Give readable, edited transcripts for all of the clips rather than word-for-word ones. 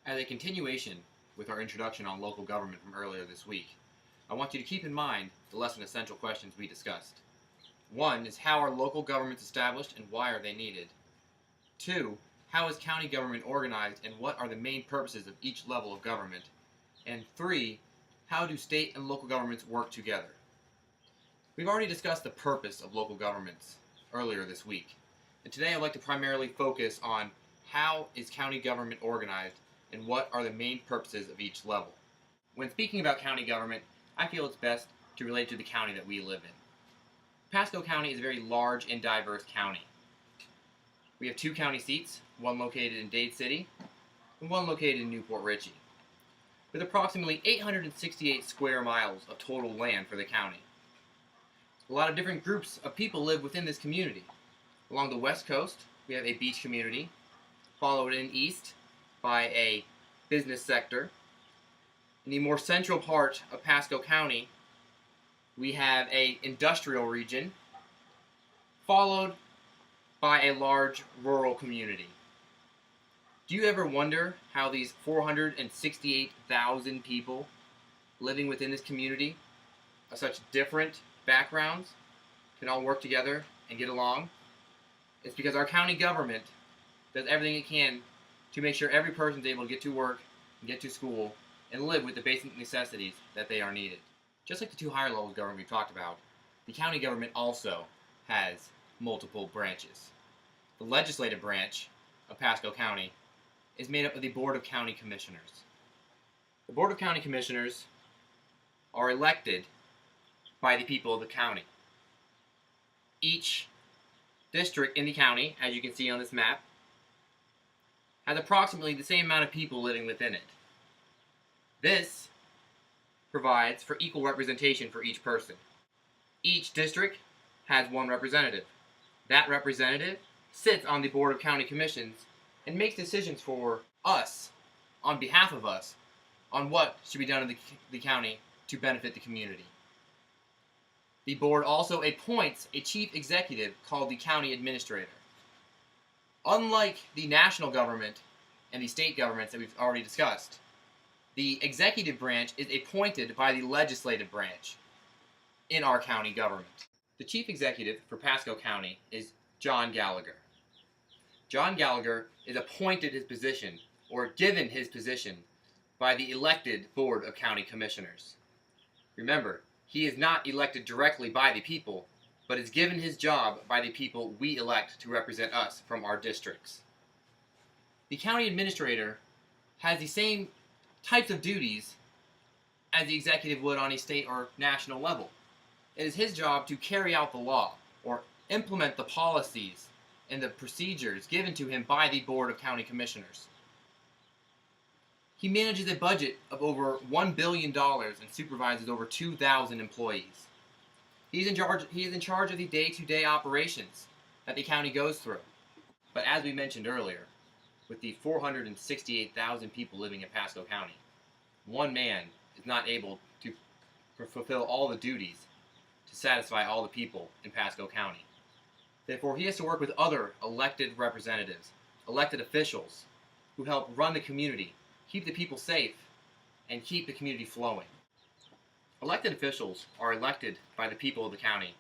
As a continuation with our introduction on local government from earlier this week, I want you to keep in mind the less than essential questions we discussed. One is, how are local governments established and why are they needed? Two, how is county government organized and what are the main purposes of each level of government? And three, how do state and local governments work together? We've already discussed the purpose of local governments earlier this week, and today I'd like to primarily focus on how is county government organized and what are the main purposes of each level. When speaking about county government, I feel it's best to relate to the county that we live in. Pasco County is a very large and diverse county. We have two county seats, one located in Dade City and one located in Newport Richey, with approximately 868 square miles of total land for the county. A lot of different groups of people live within this community. Along the west coast, we have a beach community, followed in east by a business sector. In the more central part of Pasco County, we have an industrial region, followed by a large rural community. Do you ever wonder how these 468,000 people living within this community of such different backgrounds can all work together and get along? It's because our county government does everything it can to make sure every person is able to get to work, and get to school, and live with the basic necessities that they are needed. Just like the two higher levels of government we've talked about, the county government also has multiple branches. The legislative branch of Pasco County is made up of the Board of County Commissioners. The Board of County Commissioners are elected by the people of the county. Each district in the county, as you can see on this map, has approximately the same amount of people living within it. This provides for equal representation for each person. Each district has one representative. That representative sits on the Board of County Commissions and makes decisions for us, on behalf of us, on what should be done in the county to benefit the community. The board also appoints a chief executive called the county administrator. Unlike the national government and the state governments that we've already discussed, the executive branch is appointed by the legislative branch in our county government. The chief executive for Pasco County is John Gallagher. John Gallagher is appointed his position, or given his position, by the elected Board of County Commissioners. Remember, he is not elected directly by the people, but is given his job by the people we elect to represent us from our districts. The county administrator has the same types of duties as the executive would on a state or national level. It is his job to carry out the law, or implement the policies and the procedures given to him by the Board of County Commissioners. He manages a budget of over $1 billion and supervises over 2,000 employees. He is in charge of the day-to-day operations that the county goes through. But as we mentioned earlier, with the 468,000 people living in Pasco County, one man is not able to fulfill all the duties to satisfy all the people in Pasco County. Therefore, he has to work with other elected representatives, elected officials, who help run the community, keep the people safe, and keep the community flowing. Elected officials are elected by the people of the county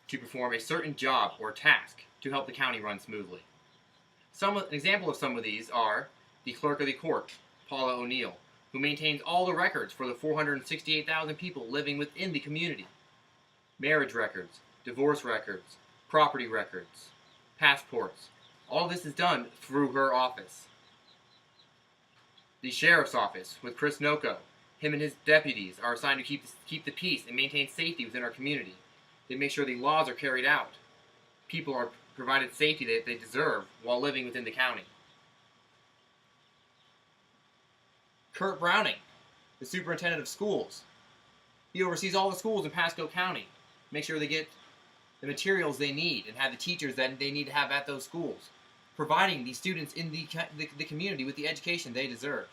to perform a certain job or task to help the county run smoothly. An example of some of these are the clerk of the court, Paula O'Neill, who maintains all the records for the 468,000 people living within the community. Marriage records, divorce records, property records, passports. All this is done through her office. The sheriff's office with Chris Noco. Him and his deputies are assigned to keep the peace and maintain safety within our community. They make sure the laws are carried out. People are provided safety that they deserve while living within the county. Kurt Browning, the superintendent of schools. He oversees all the schools in Pasco County. Make sure they get the materials they need and have the teachers that they need to have at those schools, providing the students in the community with the education they deserve.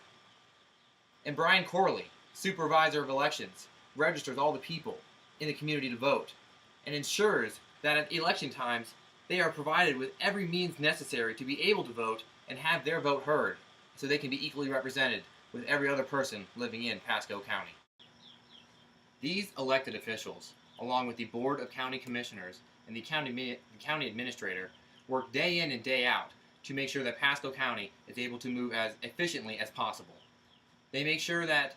And Brian Corley, supervisor of elections, registers all the people in the community to vote and ensures that at election times they are provided with every means necessary to be able to vote and have their vote heard so they can be equally represented with every other person living in Pasco County. These elected officials, along with the Board of County Commissioners and the county administrator, work day in and day out to make sure that Pasco County is able to move as efficiently as possible. They make sure that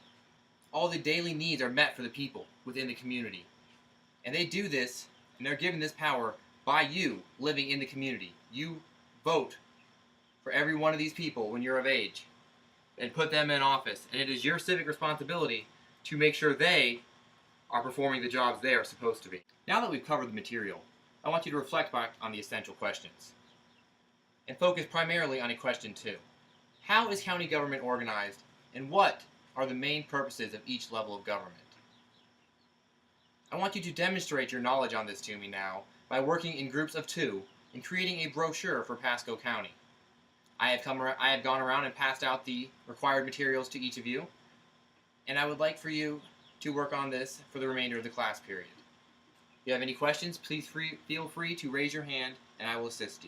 all the daily needs are met for the people within the community. And they do this, and they're given this power by you living in the community. You vote for every one of these people when you're of age and put them in office. And it is your civic responsibility to make sure they are performing the jobs they are supposed to be. Now that we've covered the material, I want you to reflect back on the essential questions and focus primarily on a question 2. How is county government organized, and what are the main purposes of each level of government? I want you to demonstrate your knowledge on this to me now by working in groups of 2 and creating a brochure for Pasco County. I have gone around and passed out the required materials to each of you, and I would like for you to work on this for the remainder of the class period. If you have any questions, please feel free to raise your hand and I will assist you.